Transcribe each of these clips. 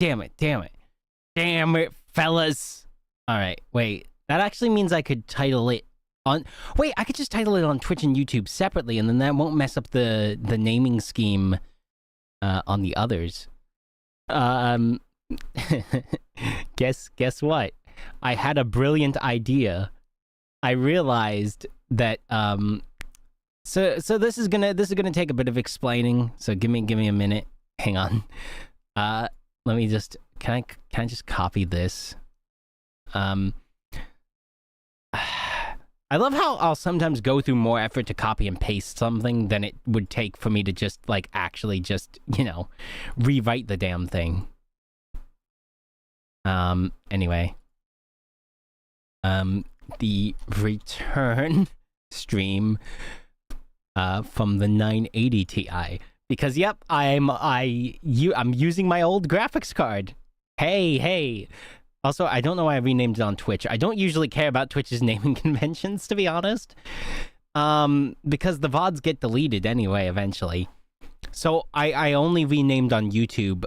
Damn it, damn it. Damn it, fellas. Alright, wait. That actually means I could title it on... Wait, I could just title it on Twitch and YouTube separately, and then that won't mess up the naming scheme on the others. Guess what? I had a brilliant idea. I realized that so this is gonna take a bit of explaining. So give me a minute. Hang on. Let me just can I just copy this? I love how I'll sometimes go through more effort to copy and paste something than it would take for me to just, like, actually just, you know, rewrite the damn thing. Anyway. The return stream from the 980 Ti. Because, yep, I'm using my old graphics card. Hey. Also, I don't know why I renamed it on Twitch. I don't usually care about Twitch's naming conventions, to be honest. Because the VODs get deleted anyway, eventually. So I only renamed on YouTube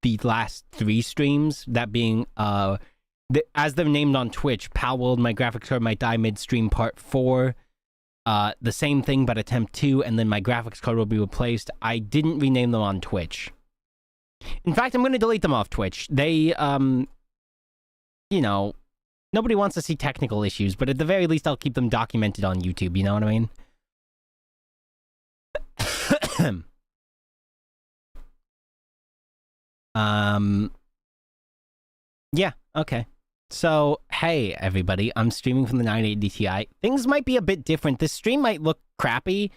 the last 3 streams, that being, as they're named on Twitch, Palworld, My Graphics Card Might Die Midstream Part 4, the same thing but Attempt 2, and then My Graphics Card Will Be Replaced. I didn't rename them on Twitch. In fact, I'm going to delete them off Twitch. They, you know, nobody wants to see technical issues, but at the very least, I'll keep them documented on YouTube, you know what I mean? Yeah, okay. So, hey, everybody, I'm streaming from the 980 Ti. Things might be a bit different. This stream might look crappy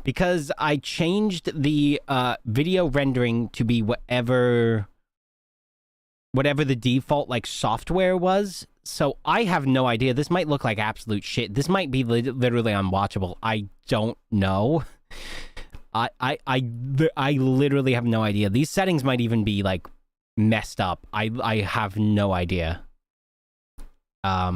because I changed the video rendering to be whatever the default, like, software was. So I have no idea. This might look like absolute shit. This might be literally unwatchable. I don't know. I literally have no idea. These settings might even be, like, messed up. I have no idea. Yeah,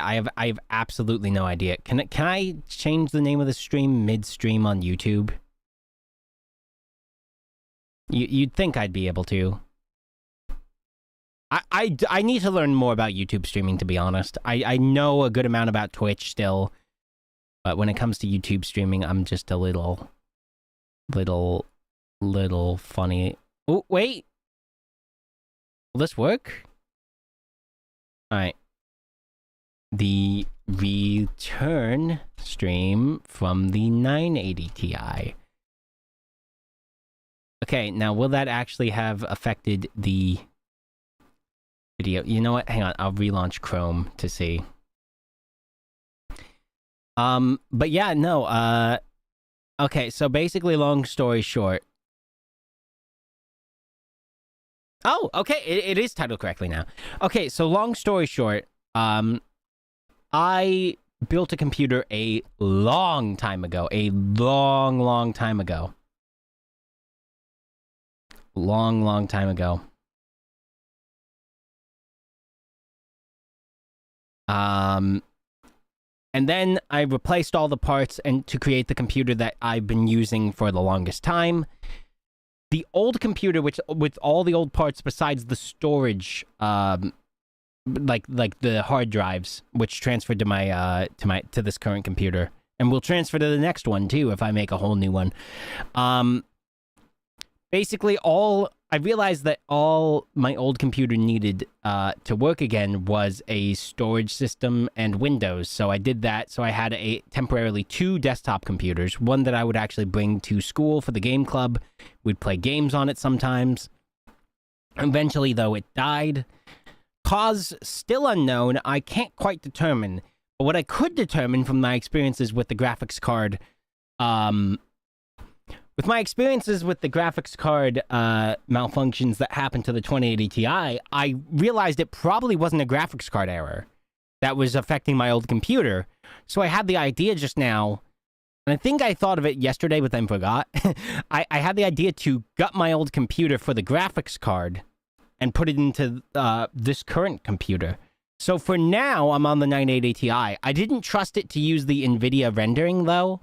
I have absolutely no idea. Can I change the name of the stream midstream on YouTube? You'd think I'd be able to. I need to learn more about YouTube streaming, to be honest. I know a good amount about Twitch still, but when it comes to YouTube streaming, I'm just a little funny. Oh, wait. Will this work? Alright. The return stream from the 980 Ti. Okay, now will that actually have affected the video? You know what? Hang on, I'll relaunch Chrome to see. But yeah, no, okay, so basically, long story short. Oh, okay, it is titled correctly now. Okay, so long story short, I built a computer a long time ago. A long time ago. Long time ago. And then I replaced all the parts and to create the computer that I've been using for the longest time. The old computer, which with all the old parts besides the storage, like the hard drives, which transferred to my to this current computer, and will transfer to the next one too if I make a whole new one. Basically, I realized that all my old computer needed to work again was a storage system and Windows. So I did that. So I had temporarily 2 desktop computers. One that I would actually bring to school for the game club. We'd play games on it sometimes. Eventually, though, it died. Cause still unknown. I can't quite determine. But what I could determine from my experiences with the graphics card, malfunctions that happened to the 2080 Ti, I realized it probably wasn't a graphics card error that was affecting my old computer. So I had the idea just now, and I think I thought of it yesterday, but then forgot. I had the idea to gut my old computer for the graphics card and put it into this current computer. So for now, I'm on the 980 Ti. I didn't trust it to use the NVIDIA rendering, though.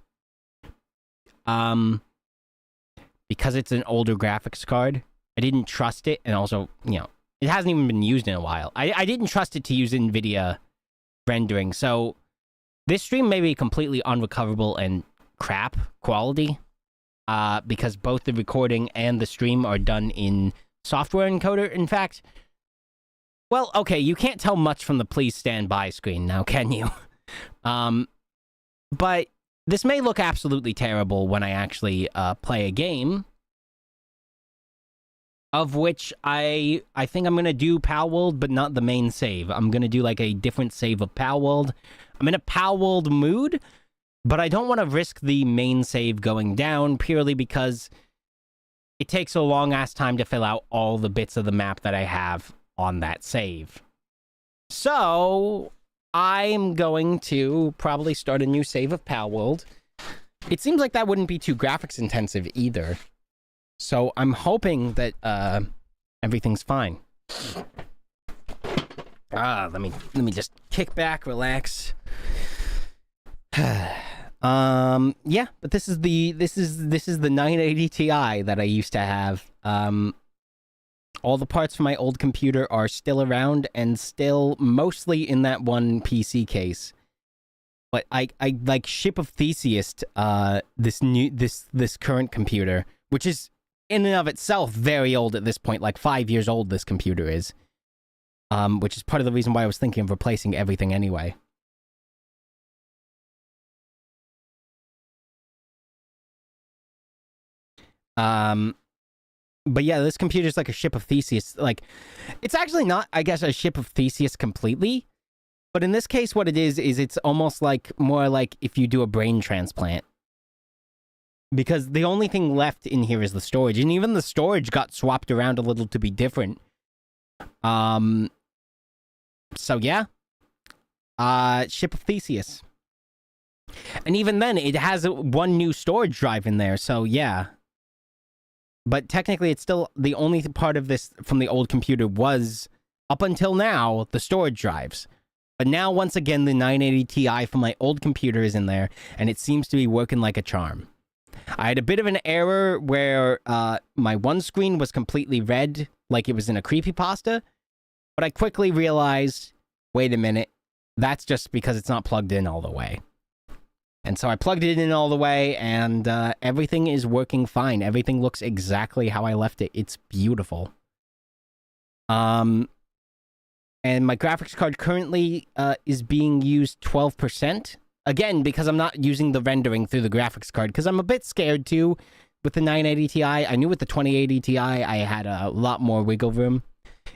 because it's an older graphics card, I didn't trust it, and also, it hasn't even been used in a while. I didn't trust it to use NVIDIA rendering, so this stream may be completely unrecoverable and crap quality, because both the recording and the stream are done in software encoder. In fact, well, okay, you can't tell much from the please stand by screen now, can you? But this may look absolutely terrible when I actually play a game, of which I think I'm going to do Palworld, but not the main save. I'm going to do like a different save of Palworld. I'm in a Palworld mood, but I don't want to risk the main save going down purely because it takes a long-ass time to fill out all the bits of the map that I have on that save. So I'm going to probably start a new save of Palworld. It seems like that wouldn't be too graphics intensive either. So I'm hoping that everything's fine. Let me just kick back, relax. Yeah, but this is the 980 Ti that I used to have. All the parts from my old computer are still around and still mostly in that one PC case. But I like Ship of Theseus, this current computer, which is in and of itself very old at this point, like 5 years old this computer is. Which is part of the reason why I was thinking of replacing everything anyway. But yeah, this computer's like a Ship of Theseus. Like, it's actually not, I guess, a Ship of Theseus completely. But in this case, what it is it's almost like, more like if you do a brain transplant. Because the only thing left in here is the storage. And even the storage got swapped around a little to be different. So yeah. Ship of Theseus. And even then, it has one new storage drive in there, so yeah. But technically, it's still the only part of this from the old computer was, up until now, the storage drives. But now, once again, the 980 Ti from my old computer is in there, and it seems to be working like a charm. I had a bit of an error where my one screen was completely red, like it was in a creepypasta, but I quickly realized, wait a minute, that's just because it's not plugged in all the way. And so I plugged it in all the way, and everything is working fine. Everything looks exactly how I left it. It's beautiful. And my graphics card currently is being used 12%. Again, because I'm not using the rendering through the graphics card, because I'm a bit scared too with the 980 Ti. I knew with the 2080 Ti I had a lot more wiggle room.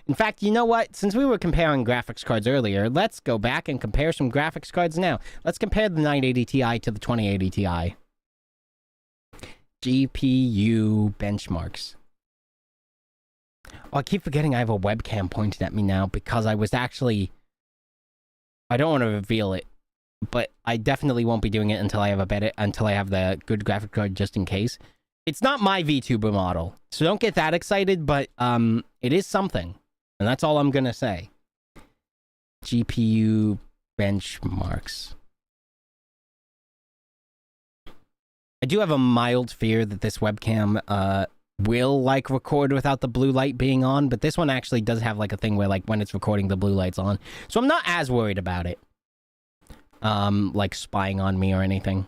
In fact, you know what? Since we were comparing graphics cards earlier, let's go back and compare some graphics cards now. Let's compare the 980 Ti to the 2080 Ti. GPU benchmarks. Oh, I keep forgetting I have a webcam pointed at me now because I was actually... I don't want to reveal it, but I definitely won't be doing it until I have the good graphic card just in case. It's not my VTuber model, so don't get that excited, but it is something. And that's all I'm gonna say. GPU benchmarks. I do have a mild fear that this webcam will like record without the blue light being on, but this one actually does have like a thing where like when it's recording the blue light's on. So I'm not as worried about it. Like spying on me or anything.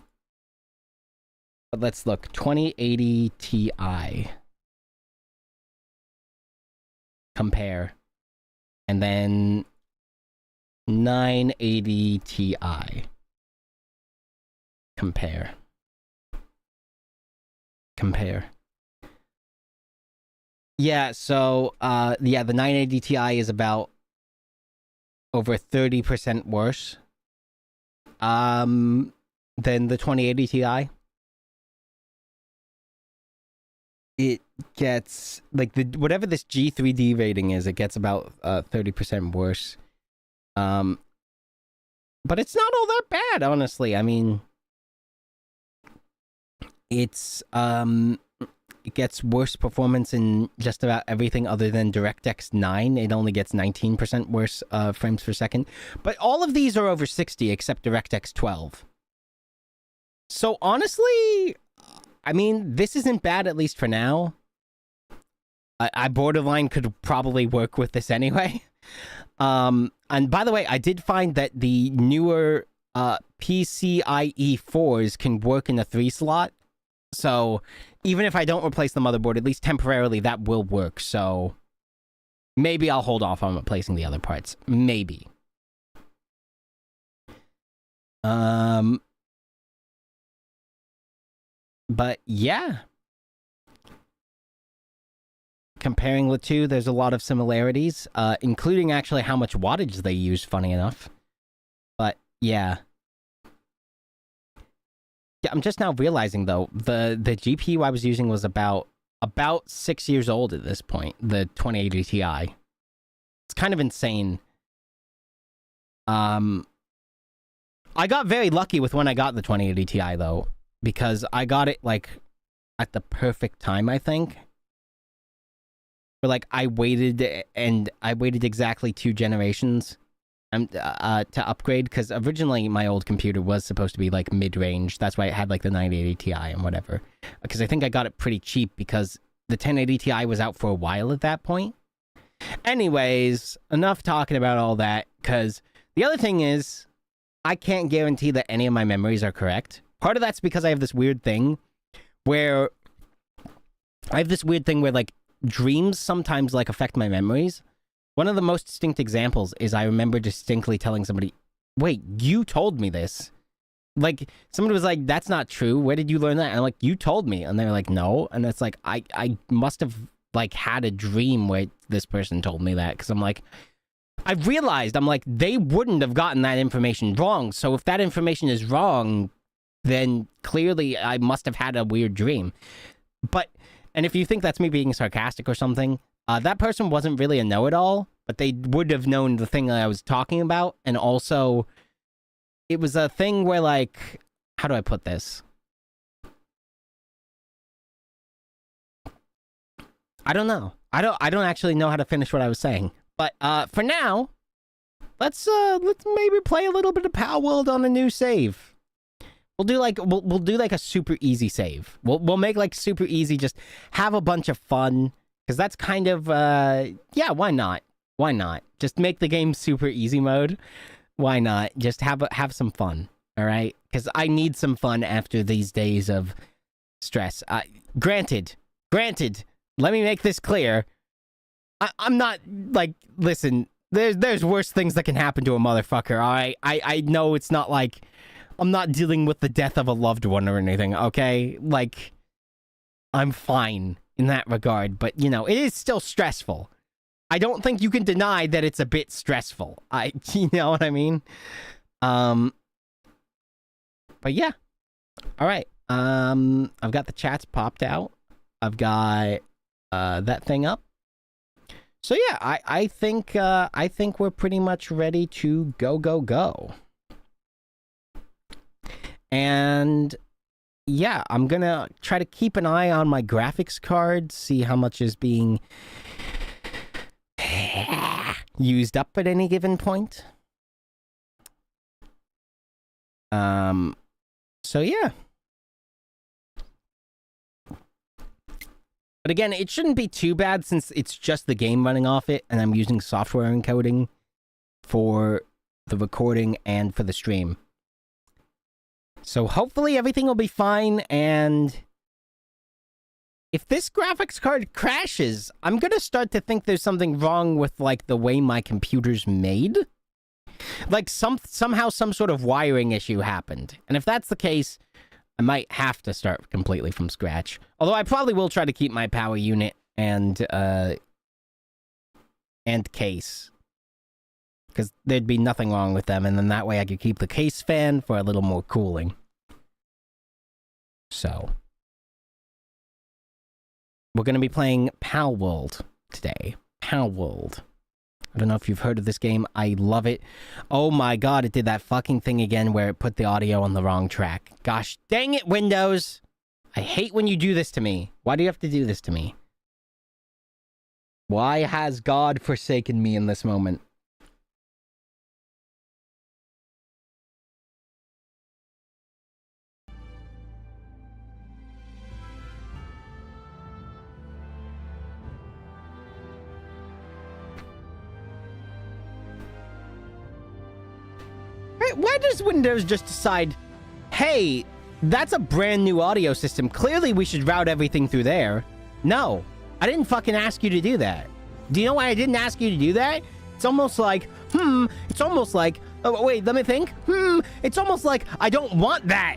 But let's look. 2080 Ti. Compare. And then 980 Ti. Compare. Compare. Yeah, so, yeah, the 980 Ti is about over 30% worse than the 2080 Ti. It gets, like, whatever this G3D rating is, it gets about 30% worse. But it's not all that bad, honestly. I mean, it's, it gets worse performance in just about everything other than DirectX 9. It only gets 19% worse frames per second. But all of these are over 60 except DirectX 12. So honestly, I mean, this isn't bad, at least for now. I borderline could probably work with this anyway. And by the way, I did find that the newer PCIe 4s can work in the 3 slot. So even if I don't replace the motherboard, at least temporarily, that will work. So maybe I'll hold off on replacing the other parts. Maybe. But yeah. Comparing the two, there's a lot of similarities, including actually how much wattage they use, funny enough. But yeah. Yeah, I'm just now realizing though, the GPU I was using was about 6 years old at this point, the 2080 Ti. It's kind of insane. I got very lucky with when I got the 2080 Ti though, because I got it like at the perfect time, I think. But like I waited exactly 2 generations to upgrade, because originally my old computer was supposed to be like mid-range. That's why it had like the 980 Ti and whatever. Because I think I got it pretty cheap because the 1080 Ti was out for a while at that point. Anyways, enough talking about all that, because the other thing is I can't guarantee that any of my memories are correct. Part of that's because I have this weird thing where like dreams sometimes like affect my memories. One of the most distinct examples is I remember distinctly telling somebody, wait, you told me this. Like, somebody was like, that's not true. Where did you learn that? And I'm like, you told me. And they're like, no. And it's like, I must have like had a dream where this person told me that. Because I'm like, I realized, I'm like, they wouldn't have gotten that information wrong. So if that information is wrong, then clearly I must have had a weird dream. And if you think that's me being sarcastic or something, that person wasn't really a know-it-all, but they would have known the thing that I was talking about. And also, it was a thing where, like, how do I put this? I don't know. I don't actually know how to finish what I was saying. But for now, let's maybe play a little bit of Power World on a new save. We'll do like a super easy save. We'll make like super easy, just have a bunch of fun, because that's kind of yeah, why not? Why not? Just make the game super easy mode. Why not? Just have some fun, all right? Because I need some fun after these days of stress. Granted. Let me make this clear. I'm not like, listen. There's worse things that can happen to a motherfucker. All right, I know it's not like I'm not dealing with the death of a loved one or anything, okay? Like, I'm fine in that regard, but, you know, it is still stressful. I don't think you can deny that it's a bit stressful. You know what I mean? But yeah. All right. I've got the chats popped out. I've got that thing up. So yeah, I think we're pretty much ready to go. And yeah, I'm gonna try to keep an eye on my graphics card, see how much is being used up at any given point. So yeah. But again, it shouldn't be too bad since it's just the game running off it, and I'm using software encoding for the recording and for the stream. So hopefully everything will be fine, and if this graphics card crashes, I'm gonna start to think there's something wrong with, like, the way my computer's made. Like, somehow some sort of wiring issue happened. And if that's the case, I might have to start completely from scratch. Although I probably will try to keep my power unit and case, because there'd be nothing wrong with them, and then that way I could keep the case fan for a little more cooling. So, we're going to be playing Power World today. Power World. I don't know if you've heard of this game. I love it. Oh my god, it did that fucking thing again where it put the audio on the wrong track. Gosh dang it, Windows! I hate when you do this to me. Why do you have to do this to me? Why has God forsaken me in this moment? Why does Windows just decide, hey, that's a brand new audio system. Clearly we should route everything through there. No, I didn't fucking ask you to do that. Do you know why I didn't ask you to do that? It's almost like, it's almost like, oh, wait, let me think. It's almost like I don't want that.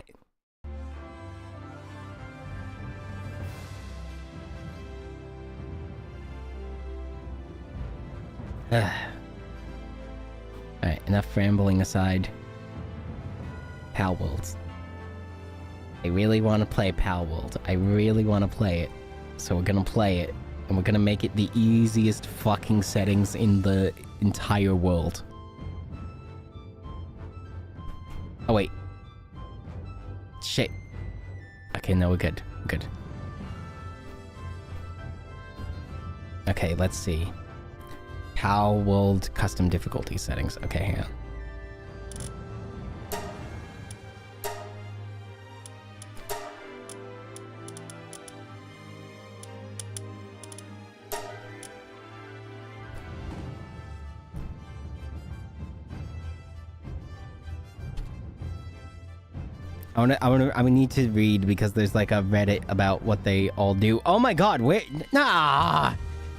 Alright, enough rambling aside. Pal Worlds. I really want to play Pal World. I really want to play it. So we're gonna play it. And we're gonna make it the easiest fucking settings in the entire world. Oh, wait. Shit. Okay, no, we're good. We're good. Okay, let's see. Pal World custom difficulty settings. Okay, hang on. I would need to read because there's like a Reddit about what they all do. Oh my god, wait, nah!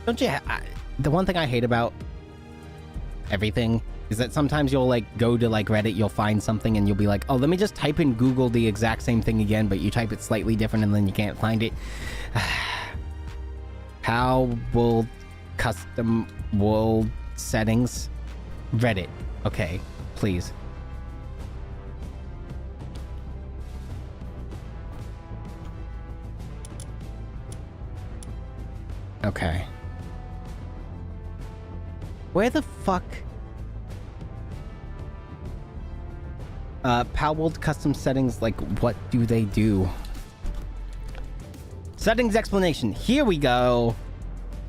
Don't you the one thing I hate about everything is that sometimes you'll like go to like Reddit, you'll find something and you'll be like, oh, let me just type in Google the exact same thing again, but you type it slightly different and then you can't find it. How will custom world settings? Reddit. Okay, please. Okay. Where the fuck? Pal World custom settings, like, what do they do? Settings explanation. Here we go.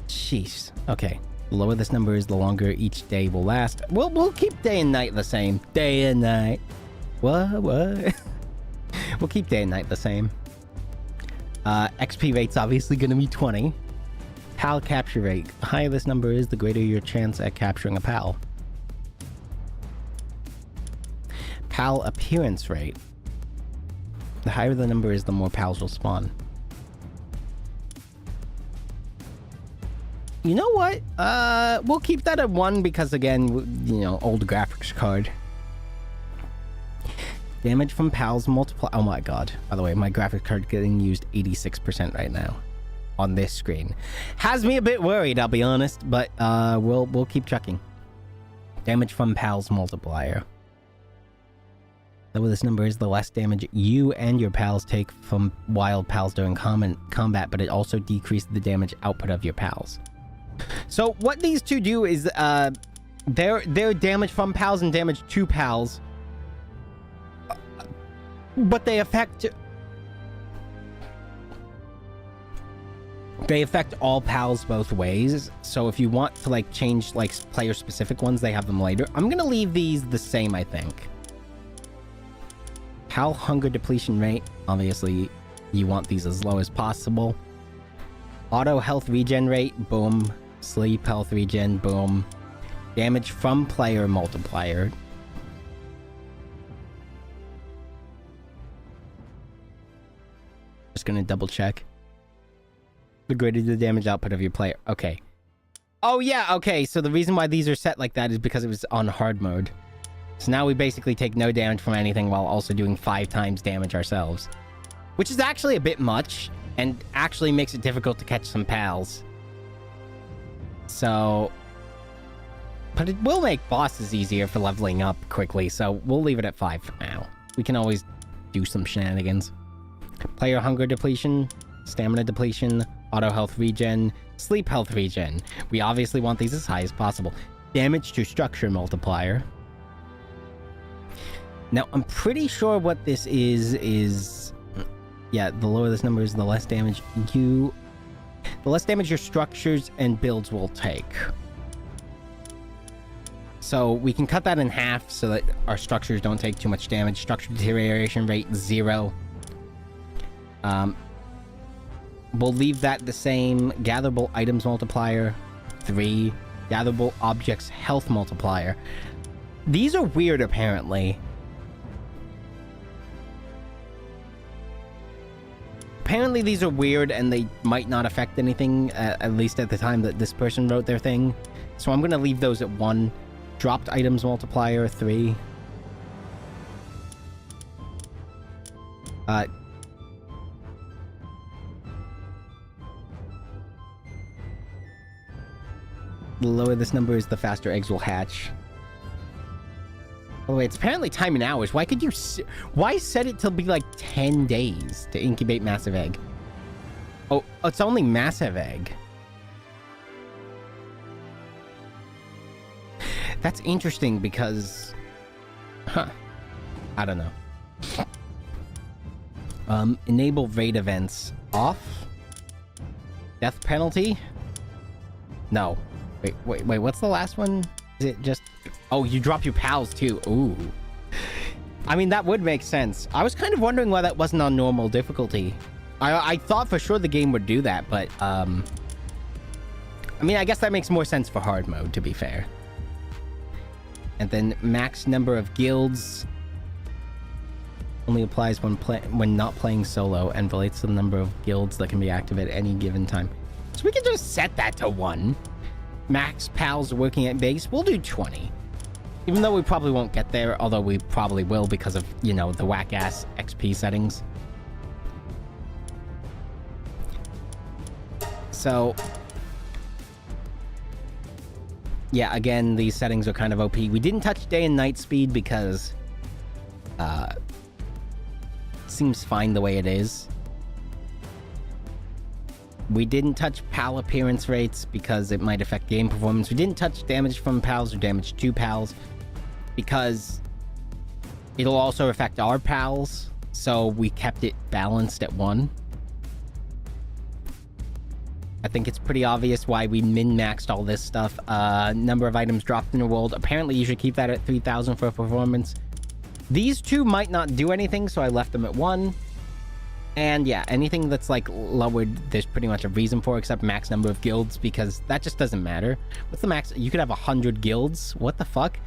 Jeez. Okay. The lower this number is, the longer each day will last. We'll keep day and night the same. Day and night. What? We'll keep day and night the same. XP rate's obviously gonna be 20. Pal capture rate. The higher this number is, the greater your chance at capturing a pal. Pal appearance rate. The higher the number is, the more pals will spawn. You know what? We'll keep that at 1 because, again, you know, old graphics card. Damage from pals multiply. Oh my god. By the way, my graphics card getting used 86% right now on this screen. Has me a bit worried, I'll be honest, but we'll keep checking. Damage from pals multiplier. The lower this number is, the less damage you and your pals take from wild pals during combat, but it also decreases the damage output of your pals. So what these two do is they're damage from pals and damage to pals, but they affect all pals both ways. So if you want to like change like player specific ones, they have them later. I'm gonna leave these the same, I think. Pal hunger depletion rate, obviously you want these as low as possible. Auto health regen rate, boom. Sleep health regen, boom. Damage from player multiplier. Just gonna double check. The greater the damage output of your player. Okay. Oh yeah, okay, so the reason why these are set like that is because it was on hard mode. So now we basically take no damage from anything while also doing 5 times damage ourselves. Which is actually a bit much, and actually makes it difficult to catch some pals. So... But it will make bosses easier for leveling up quickly, so we'll leave it at 5 for now. We can always do some shenanigans. Player hunger depletion, stamina depletion, auto health regen, sleep health regen. We obviously want these as high as possible. Damage to structure multiplier. Now, I'm pretty sure what this is... Yeah, the lower this number is, the less damage the less damage your structures and builds will take. So we can cut that in half so that our structures don't take too much damage. Structure deterioration rate, 0. We'll leave that the same. Gatherable items multiplier, 3. Gatherable objects health multiplier. These are weird, apparently. Apparently these are weird and they might not affect anything, at least at the time that this person wrote their thing. So I'm gonna leave those at 1. Dropped items multiplier 3. The lower this number is, the faster eggs will hatch. Oh wait, it's apparently time in hours. Why could you... Why set it to be like 10 days to incubate massive egg? Oh, it's only massive egg. That's interesting because... Huh. I don't know. Enable raid events. Off? Death penalty? No. Wait, what's the last one? Is it just... Oh, you drop your pals too. Ooh. I mean, that would make sense. I was kind of wondering why that wasn't on normal difficulty. I thought for sure the game would do that, but, I mean, I guess that makes more sense for hard mode, to be fair. And then max number of guilds only applies when not playing solo and relates to the number of guilds that can be active at any given time. So we can just set that to 1. Max pals working at base, we'll do 20. Even though we probably won't get there, although we probably will because of, you know, the whack-ass XP settings. So... yeah, again, these settings are kind of OP. We didn't touch day and night speed because... seems fine the way it is. We didn't touch PAL appearance rates because it might affect game performance. We didn't touch damage from pals or damage to pals because it'll also affect our pals, so we kept it balanced at 1. I think it's pretty obvious why we min-maxed all this stuff. Number of items dropped in the world. Apparently you should keep that at 3,000 for performance. These two might not do anything, so I left them at 1. And yeah, anything that's like lowered, there's pretty much a reason for, except max number of guilds, because that just doesn't matter. What's the max? You could have 100 guilds. What the fuck?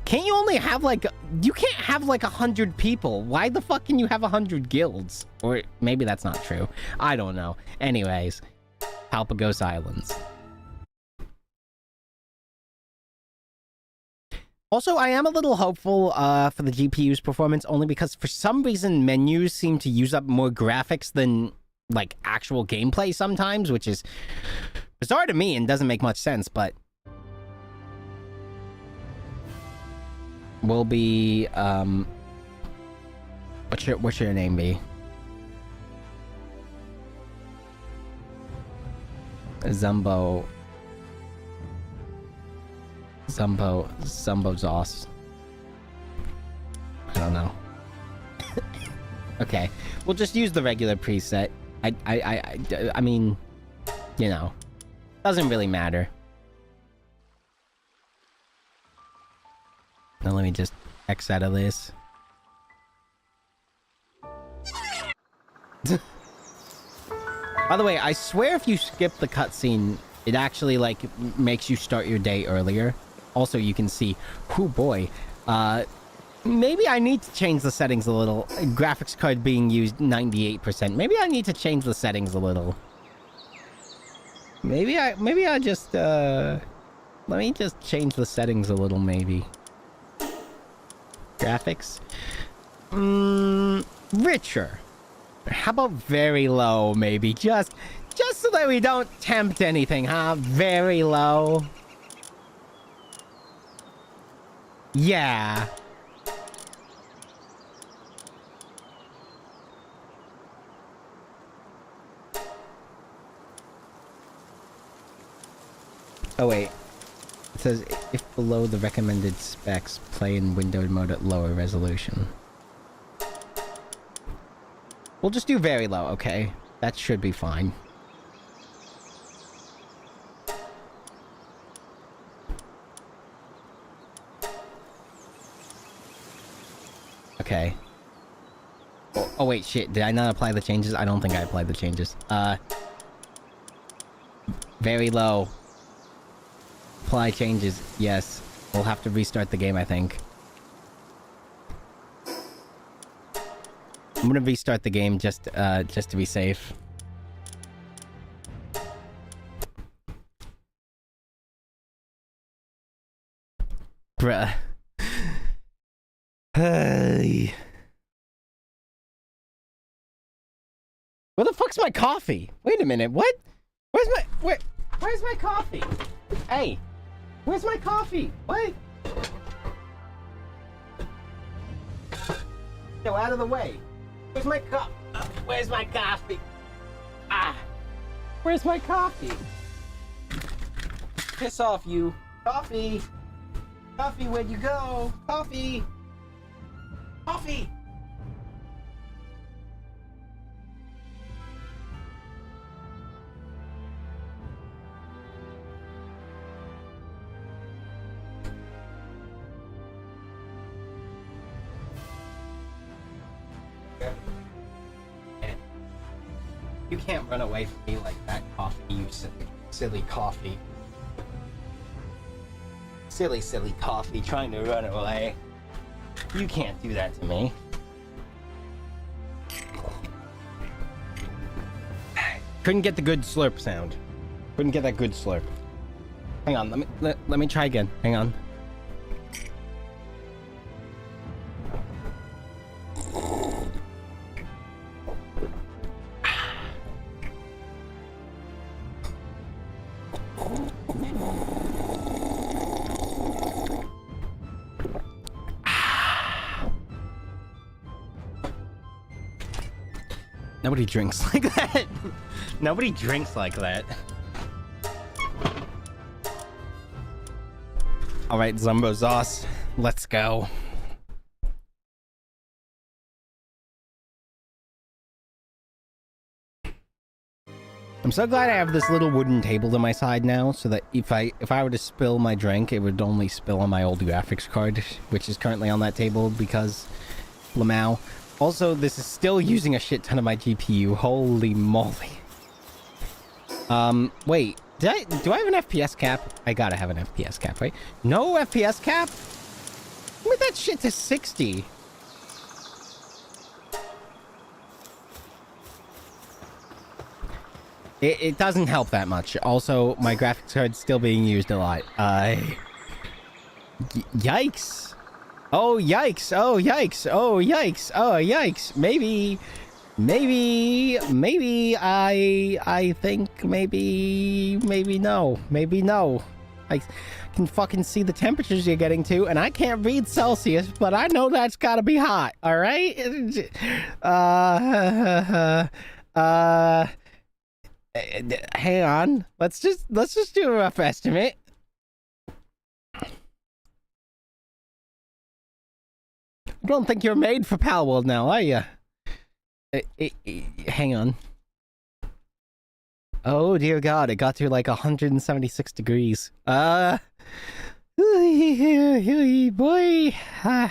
Can't you only have like... You can't have like 100 people. Why the fuck can you have 100 guilds? Or maybe that's not true. I don't know. Anyways, Palpagos Islands. Also, I am a little hopeful for the GPU's performance, only because for some reason menus seem to use up more graphics than, like, actual gameplay sometimes, which is bizarre to me and doesn't make much sense, but... Will be, What's your name be? Zumbo Zoss. I don't know. Okay, we'll just use the regular preset. I mean, you know, doesn't really matter. Now let me just X out of this. By the way, I swear if you skip the cutscene, it actually, like, makes you start your day earlier. Also, you can see, oh boy, maybe I need to change the settings a little. Graphics card being used 98%. Maybe I need to change the settings a little. Maybe I just, let me just change the settings a little, maybe. Graphics? Richer. How about very low, maybe? Just so that we don't tempt anything, huh? Very low. Yeah. Oh, wait. It says, if below the recommended specs, play in windowed mode at lower resolution. We'll just do very low, okay? That should be fine. Okay. Oh, wait, shit. Did I not apply the changes? I don't think I applied the changes. Very low. Apply changes. Yes. We'll have to restart the game, I think. I'm gonna restart the game just to be safe. Bruh. Hey. Where the fuck's my coffee? Wait a minute, what? Where's my coffee? Hey, where's my coffee? What? Go out of the way. Where's my Where's my coffee? Ah! Where's my coffee? Piss off, you. Coffee! Coffee, where'd you go? Coffee! Coffee! You can't run away from me like that, coffee, you silly coffee. Silly coffee trying to run away. You can't do that to me. Couldn't get the good slurp sound. Couldn't get that good slurp. Hang on, let me try again. Hang on. Nobody drinks like that. Nobody drinks like that. All right, Zumbo Zoss, let's go. I'm so glad I have this little wooden table to my side now, so that if I were to spill my drink, it would only spill on my old graphics card, which is currently on that table because Lamau. Also, this is still using a shit ton of my GPU. Holy moly. Wait. Do I have an FPS cap? I gotta have an FPS cap, right? No FPS cap? Move that shit to 60. It doesn't help that much. Also, my graphics card's still being used a lot. Yikes. Oh, yikes. Oh, yikes. Oh, yikes. Oh, yikes. Maybe I think maybe no. Maybe no. I can fucking see the temperatures you're getting to, and I can't read Celsius, but I know that's gotta be hot, all right? Hang on. Let's just do a rough estimate. I don't think you're made for Palworld now, are you? Hang on. Oh dear God, it got to like 176 degrees. Boy. Yeah.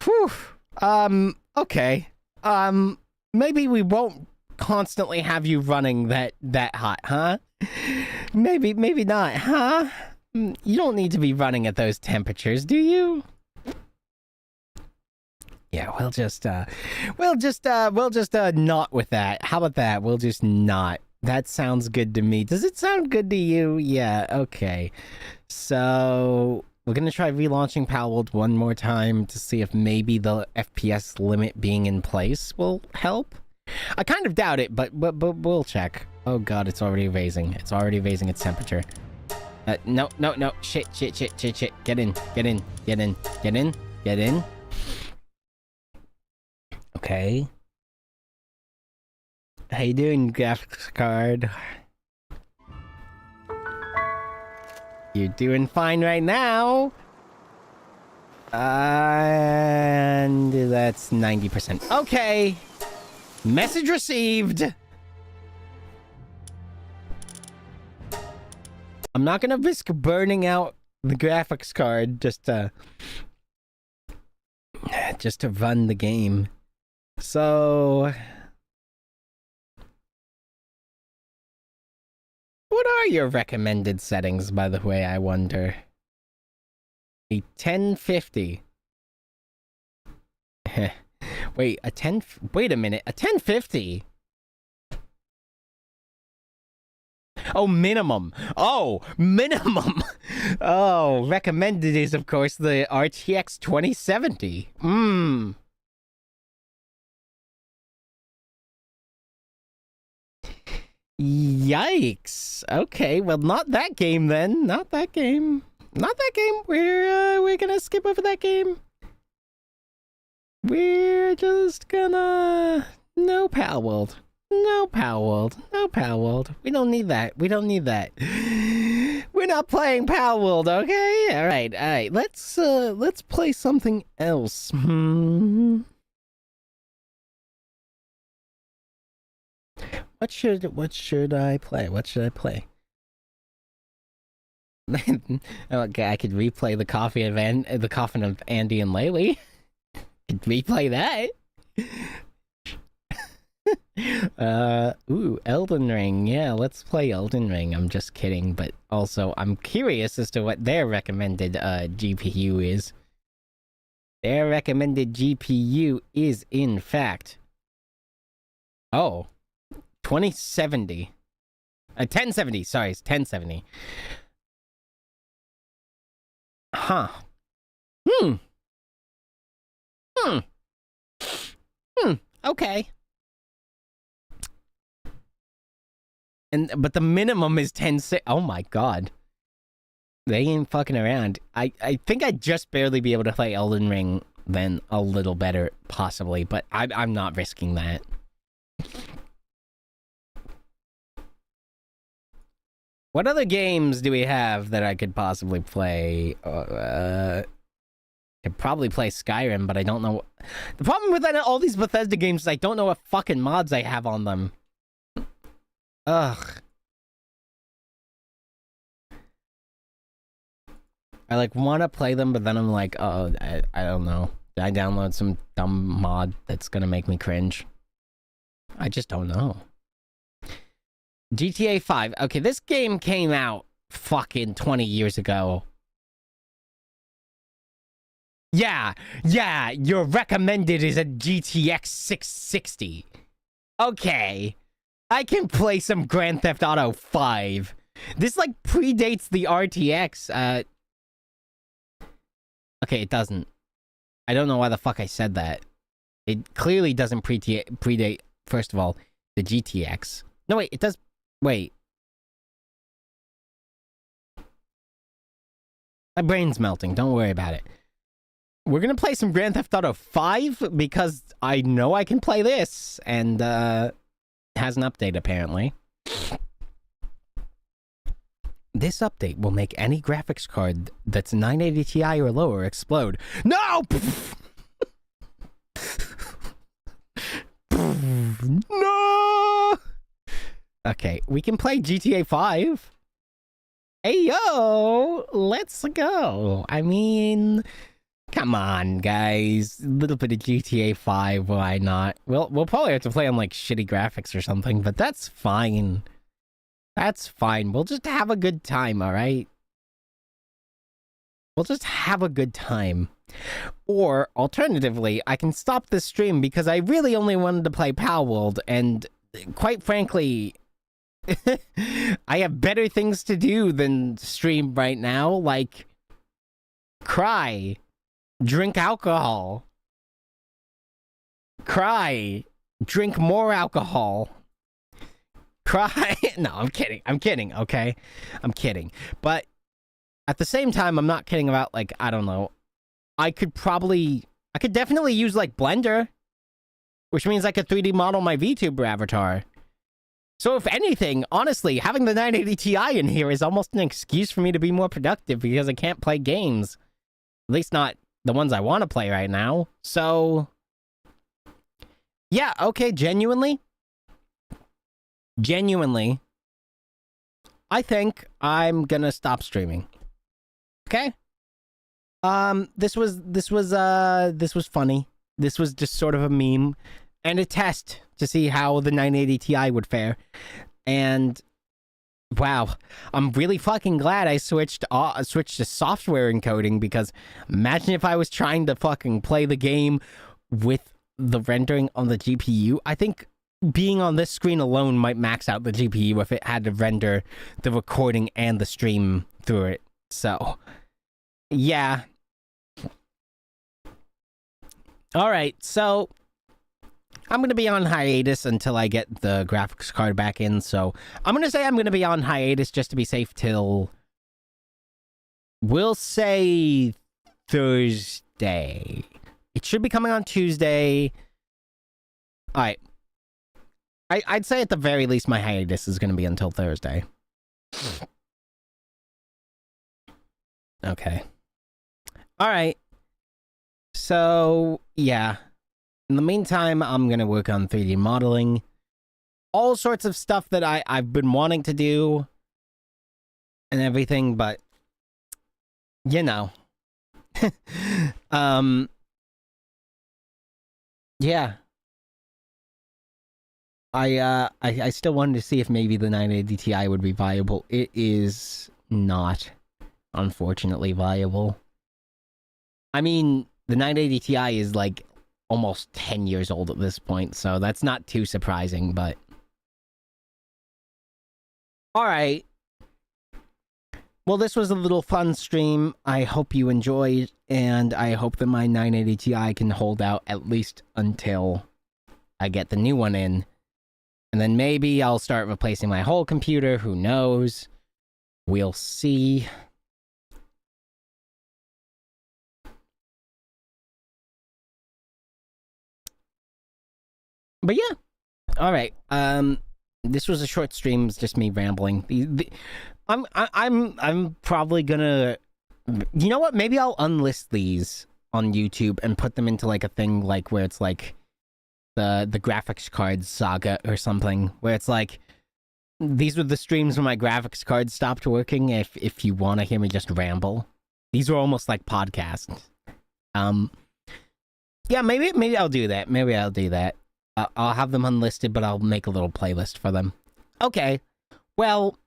Whew. Okay. Maybe we won't constantly have you running that hot, huh? Maybe not, huh? You don't need to be running at those temperatures, do you? Yeah, we'll just not with that. How about that? We'll just not. That sounds good to me. Does it sound good to you? Yeah, okay. So we're gonna try relaunching Palworld one more time to see if maybe the FPS limit being in place will help. I kind of doubt it, but we'll check. Oh God, it's already raising. It's already raising its temperature. No. Shit. Get in. Okay. How you doing, graphics card? You're doing fine right now. And that's 90%. Okay. Message received. I'm not gonna risk burning out the graphics card just to run the game. So what are your recommended settings, by the way, I wonder? A 1050. Wait, wait a minute. A 1050? Oh, minimum. Oh, minimum. Oh, recommended is, of course, the RTX 2070. Yikes. Okay, well, not that game then. Not that game. Not that game. We're gonna skip over that game. We're just gonna... No Pal World. No Pal World. No Pal World. We don't need that. We don't need that. We're not playing Pal World, okay? All right, all right. Let's play something else. What should I play? What should I play? Okay, I could replay the Coffin of Andy and Laylee. Could replay that. Ooh, Elden Ring. Yeah, let's play Elden Ring. I'm just kidding, but also I'm curious as to what their recommended GPU is. Their recommended GPU is, in fact, 2070. 1070, sorry, it's 1070. Huh. Okay. But the minimum is 10. Oh my god. They ain't fucking around. I think I'd just barely be able to play Elden Ring then a little better, possibly, but I'm not risking that. What other games do we have that I could possibly play? Could probably play Skyrim, but I don't know. The problem with all these Bethesda games is I don't know what fucking mods I have on them. Ugh. I like want to play them, but then I'm like, oh, I don't know. Did I download some dumb mod that's gonna make me cringe? I just don't know. GTA 5. Okay, this game came out fucking 20 years ago. Yeah, your recommended is a GTX 660. Okay. I can play some Grand Theft Auto 5. This, like, predates the RTX. Okay, it doesn't. I don't know why the fuck I said that. It clearly doesn't predate, first of all, the GTX. No, wait, it does... Wait. My brain's melting. Don't worry about it. We're gonna play some Grand Theft Auto 5 because I know I can play this, and it has an update apparently. This update will make any graphics card that's 980 Ti or lower explode. No! No! Okay, we can play GTA 5. Hey, yo! Let's go. I mean... Come on, guys. A little bit of GTA 5, why not? We'll probably have to play on, like, shitty graphics or something, but that's fine. That's fine. We'll just have a good time, alright? We'll just have a good time. Or, alternatively, I can stop this stream because I really only wanted to play Palworld, and quite frankly... I have better things to do than stream right now, like... Cry. Drink alcohol. Cry. Drink more alcohol. Cry. No, I'm kidding. I'm kidding, okay? I'm kidding. But at the same time, I'm not kidding about, like, I don't know. I could definitely use, like, Blender. Which means I could 3D model my VTuber avatar. So if anything, honestly, having the 980 Ti in here is almost an excuse for me to be more productive because I can't play games. At least not the ones I want to play right now. So, yeah, okay, genuinely, I think I'm gonna stop streaming. Okay? This was funny. This was just sort of a meme and a test to see how the 980 Ti would fare. And Wow, I'm really fucking glad I switched to software encoding, because imagine if I was trying to fucking play the game with the rendering on the GPU. I think being on this screen alone might max out the GPU if it had to render the recording and the stream through it. So, yeah. All right, so I'm going to be on hiatus until I get the graphics card back in, so I'm going to say I'm going to be on hiatus just to be safe till, we'll say, Thursday. It should be coming on Tuesday. All right. I'd say at the very least my hiatus is going to be until Thursday. Okay. All right. So, yeah. In the meantime, I'm going to work on 3D modeling. All sorts of stuff that I've been wanting to do and everything, but, you know. Yeah. I still wanted to see if maybe the 980 Ti would be viable. It is not, unfortunately, viable. I mean, the 980 Ti is like almost 10 years old at this point, so that's not too surprising, but... Alright. Well, this was a little fun stream. I hope you enjoyed, and I hope that my 980 Ti can hold out at least until I get the new one in. And then maybe I'll start replacing my whole computer, who knows? We'll see. But yeah. Alright. This was a short stream, it's just me rambling. I'm probably gonna... You know what? Maybe I'll unlist these on YouTube and put them into like a thing like where it's like the graphics card saga or something, where it's like, these were the streams when my graphics card stopped working, if you want to hear me just ramble. These were almost like podcasts. Yeah, maybe I'll do that. Maybe I'll do that. I'll have them unlisted, but I'll make a little playlist for them. Okay. Well,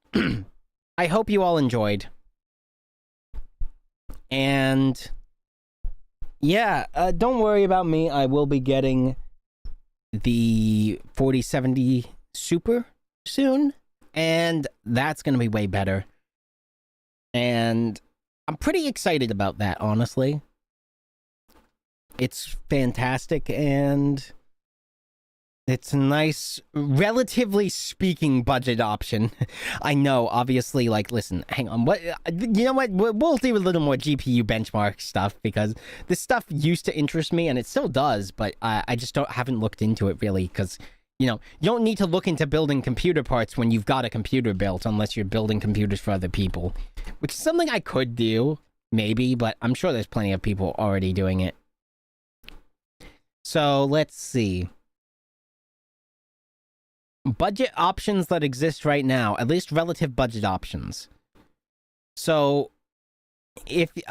I hope you all enjoyed. And yeah, don't worry about me. I will be getting the 4070 Super soon, and that's going to be way better. And I'm pretty excited about that, honestly. It's fantastic, and it's a nice, relatively speaking, budget option. I know, obviously, like, listen, hang on, what, you know what, we'll do a little more GPU benchmark stuff, because this stuff used to interest me, and it still does, but I just haven't looked into it, really, because, you know, you don't need to look into building computer parts when you've got a computer built, unless you're building computers for other people, which is something I could do, maybe, but I'm sure there's plenty of people already doing it. So, let's see. Budget options that exist right now, at least relative budget options. So, if you're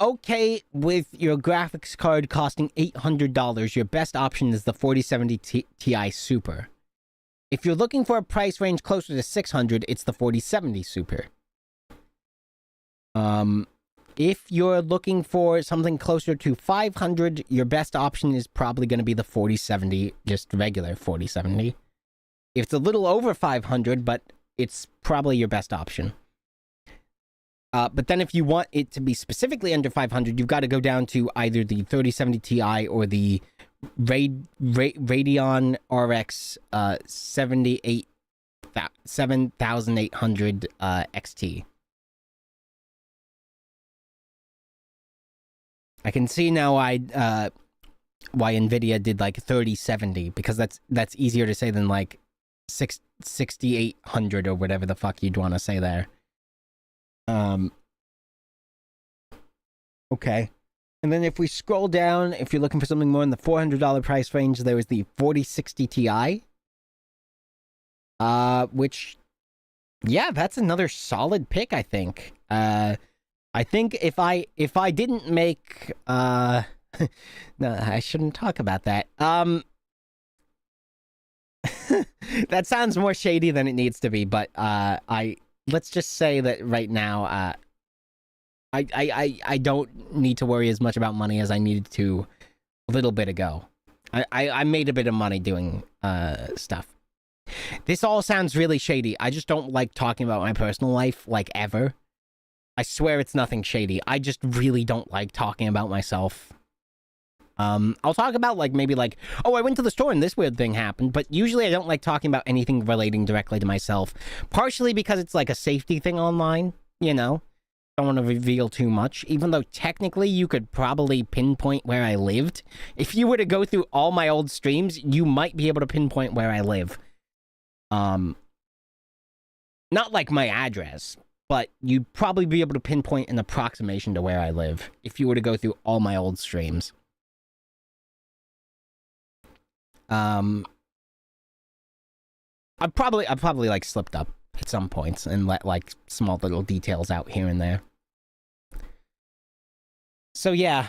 okay with your graphics card costing $800, your best option is the 4070 Ti Super. If you're looking for a price range closer to $600, it's the 4070 Super. If you're looking for something closer to $500, your best option is probably going to be the 4070, just regular 4070. If it's a little over $500, but it's probably your best option. But then if you want it to be specifically under $500, you've got to go down to either the 3070 Ti or the Radeon RX 7800 XT. I can see now why Nvidia did like 3070, because that's easier to say than like 6800 or whatever the fuck you'd want to say there. Okay. And then if we scroll down, if you're looking for something more in the $400 price range, there was the 4060 Ti. Which, yeah, that's another solid pick, I think. I think if I didn't make no, I shouldn't talk about that. That sounds more shady than it needs to be, but let's just say that right now, I don't need to worry as much about money as I needed to a little bit ago. I made a bit of money doing stuff. This all sounds really shady. I just don't like talking about my personal life, like, ever. I swear it's nothing shady. I just really don't like talking about myself. I'll talk about, like, maybe, like, oh, I went to the store and this weird thing happened, but usually I don't like talking about anything relating directly to myself. Partially because it's, like, a safety thing online, you know? Don't want to reveal too much, even though technically you could probably pinpoint where I lived. If you were to go through all my old streams, you might be able to pinpoint where I live. Not like my address, but you'd probably be able to pinpoint an approximation to where I live if you were to go through all my old streams. I've probably like slipped up at some points and let like small little details out here and there. So yeah,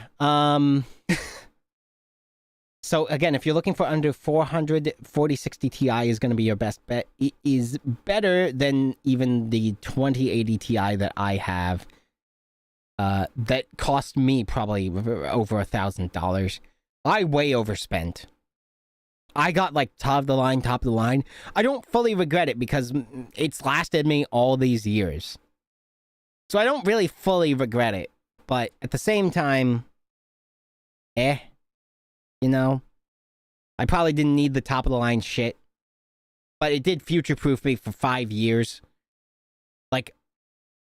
so again, if you're looking for under 400, 4060 Ti is going to be your best bet. It is better than even the 2080 Ti that I have. That cost me probably over $1,000. I way overspent. I got like top of the line. I don't fully regret it because it's lasted me all these years. So I don't really fully regret it. But at the same time, you know, I probably didn't need the top of the line shit, but it did future-proof me for 5 years. Like,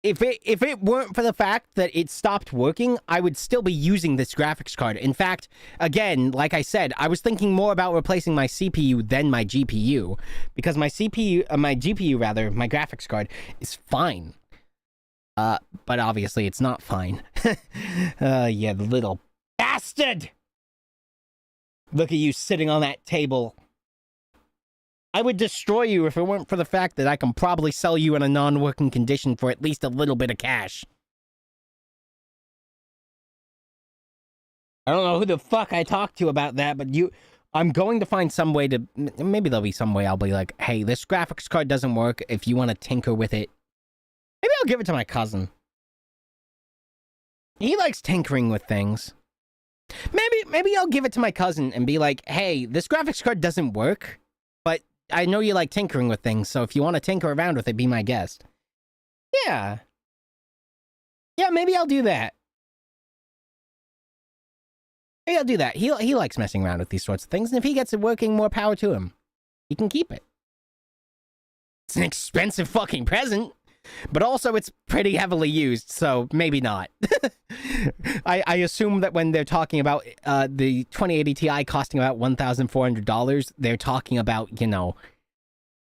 if it weren't for the fact that it stopped working, I would still be using this graphics card. In fact, again, like I said, I was thinking more about replacing my CPU than my GPU, because my GPU rather, my graphics card is fine. But obviously it's not fine. Yeah, the little bastard! Look at you sitting on that table. I would destroy you if it weren't for the fact that I can probably sell you in a non-working condition for at least a little bit of cash. I don't know who the fuck I talked to about that, but I'm going to find some way to... Maybe there'll be some way I'll be like, hey, this graphics card doesn't work. If you want to tinker with it, maybe I'll give it to my cousin. He likes tinkering with things. Maybe I'll give it to my cousin and be like, hey, this graphics card doesn't work, but I know you like tinkering with things, so if you want to tinker around with it, be my guest. Yeah. Yeah, maybe I'll do that. Maybe I'll do that. He likes messing around with these sorts of things, and if he gets it working, more power to him. He can keep it. It's an expensive fucking present. But also, it's pretty heavily used, so maybe not. I assume that when they're talking about the 2080 Ti costing about $1,400, they're talking about, you know,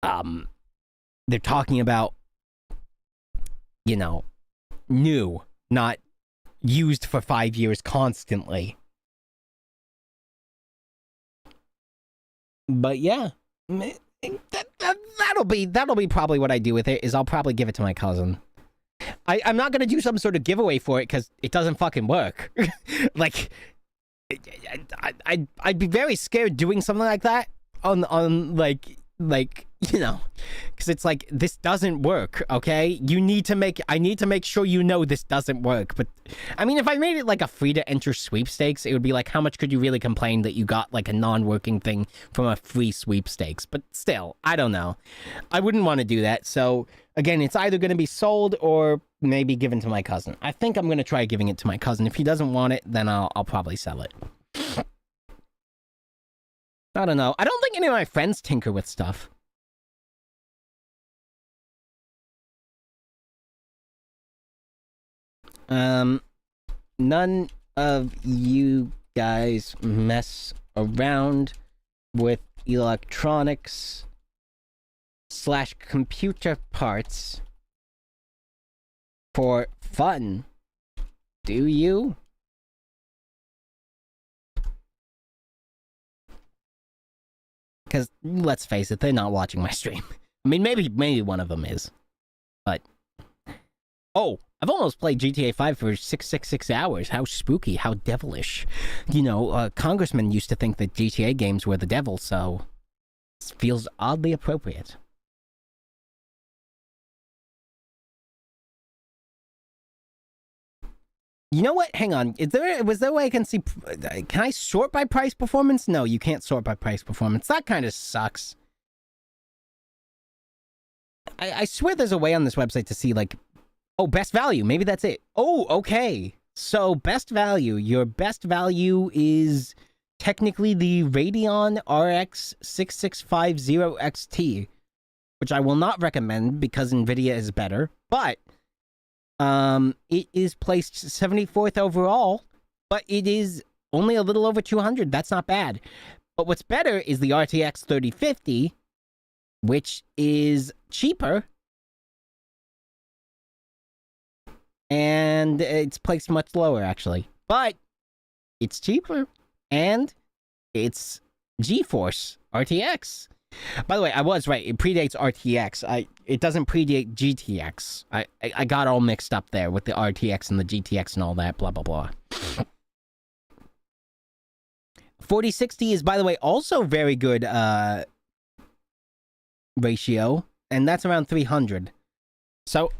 they're talking about, you know, new, not used for 5 years constantly. But yeah. That'll be probably what I do with it, is I'll probably give it to my cousin. I'm not gonna do some sort of giveaway for it because it doesn't fucking work. Like, I'd be very scared doing something like that on like you know, because it's like, this doesn't work. Okay, I need to make sure you know this doesn't work. But I mean, if I made it like a free to enter sweepstakes, it would be like, how much could you really complain that you got like a non-working thing from a free sweepstakes? But still, I don't know. I wouldn't want to do that. So again, it's either going to be sold or maybe given to my cousin. I think I'm going to try giving it to my cousin. If he doesn't want it, then I'll probably sell it. I don't know. I don't think any of my friends tinker with stuff. None of you guys mess around with electronics / computer parts for fun, do you? Because let's face it, they're not watching my stream. I mean, maybe one of them is, but oh, I've almost played GTA 5 for 666 hours. How spooky, how devilish. You know, congressmen used to think that GTA games were the devil, so feels oddly appropriate. You know what? Hang on. Was there a way I can see? Can I sort by price performance? No, you can't sort by price performance. That kind of sucks. I swear there's a way on this website to see, like, oh, best value. Maybe that's it. Oh, okay. So best value. Your best value is technically the Radeon RX 6650 XT, which I will not recommend because NVIDIA is better, but it is placed 74th overall, but it is only a little over 200. That's not bad. But what's better is the RTX 3050, which is cheaper, and it's placed much lower, actually. But it's cheaper, and it's GeForce RTX. By the way, I was right. It predates RTX. It doesn't predate GTX. I got all mixed up there with the RTX and the GTX and all that, blah, blah, blah. 4060 is, by the way, also very good ratio, and that's around 300. So,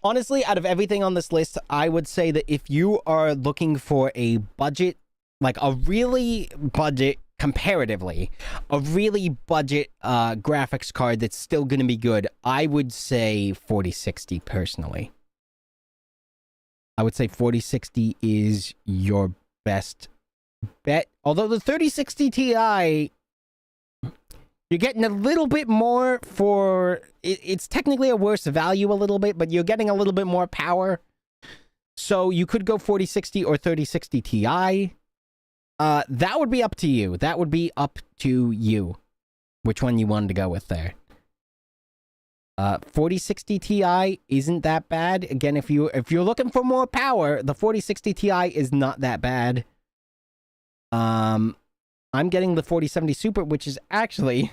honestly, out of everything on this list, I would say that if you are looking for a budget, like a really budget, comparatively, a really budget graphics card that's still going to be good, I would say 4060 personally. I would say 4060 is your best bet. Although the 3060 Ti, you're getting a little bit more for... It's technically a worse value a little bit, but you're getting a little bit more power. So you could go 4060 or 3060 Ti. That would be up to you. That would be up to you. Which one you wanted to go with there. 4060 Ti isn't that bad. Again, if you're looking for more power, the 4060 Ti is not that bad. I'm getting the 4070 Super, which is actually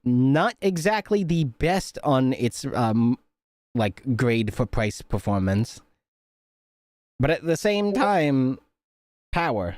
not exactly the best on its like grade for price performance. But at the same time, power.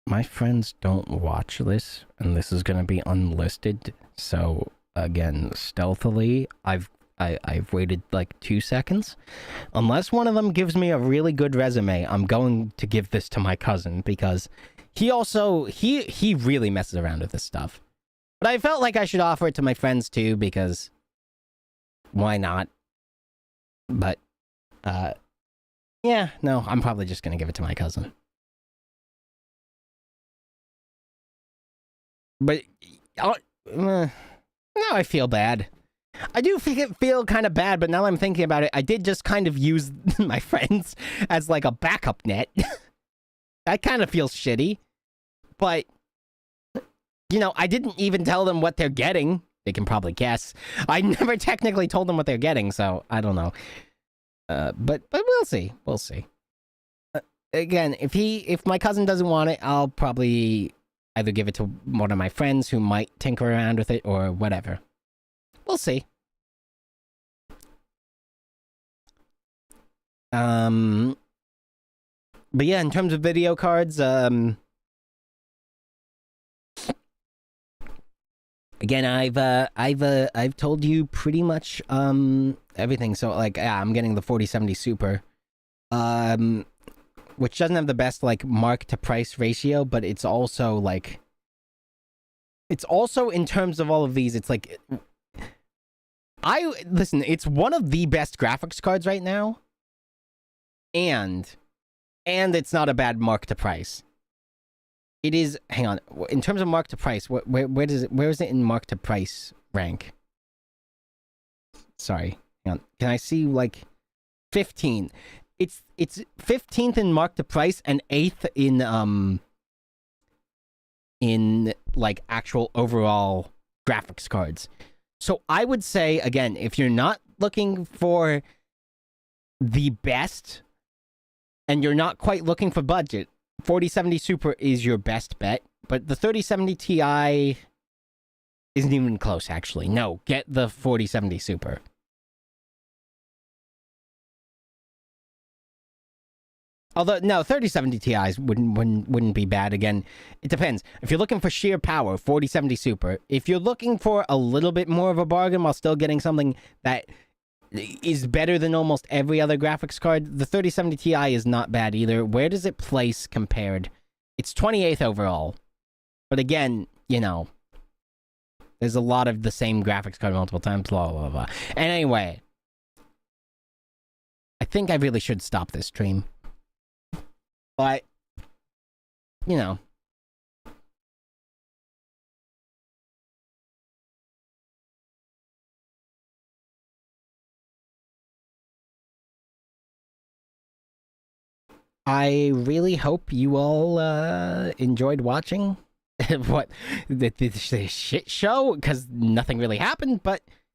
My friends don't watch this, and this is gonna be unlisted. So again, stealthily, I've waited like 2 seconds. Unless one of them gives me a really good resume, I'm going to give this to my cousin because he also he really messes around with this stuff. But I felt like I should offer it to my friends too because why not? But yeah, no, I'm probably just gonna give it to my cousin. But now I feel bad. I do feel kind of bad, but now I'm thinking about it, I did just kind of use my friends as like a backup net. I kind of feel shitty. But, you know, I didn't even tell them what they're getting. They can probably guess. I never technically told them what they're getting, so I don't know. But we'll see. We'll see. Again, if my cousin doesn't want it, I'll probably either give it to one of my friends who might tinker around with it or whatever. We'll see. But yeah, in terms of video cards, again, I've told you pretty much everything. So like, yeah, I'm getting the 4070 Super, which doesn't have the best like mark to price ratio, but it's also like, it's also in terms of all of these, it's like, listen, it's one of the best graphics cards right now, and it's not a bad mark to price. It is, hang on, in terms of mark to price, where is it in mark to price rank? Sorry, hang on, can I see like 15? It's 15th in mark to price and 8th in like actual overall graphics cards. So I would say, again, if you're not looking for the best and you're not quite looking for budget, 4070 Super is your best bet, but the 3070 Ti isn't even close, actually. No, get the 4070 Super. Although, no, 3070 Ti's wouldn't be bad. Again, it depends. If you're looking for sheer power, 4070 Super. If you're looking for a little bit more of a bargain while still getting something that is better than almost every other graphics card, the 3070 Ti is not bad either. Where does it place compared? It's 28th overall. But again, you know, there's a lot of the same graphics card multiple times, blah, blah, blah. And anyway, I think I really should stop this stream. But, you know. I really hope you all enjoyed watching what the shit show, because nothing really happened, but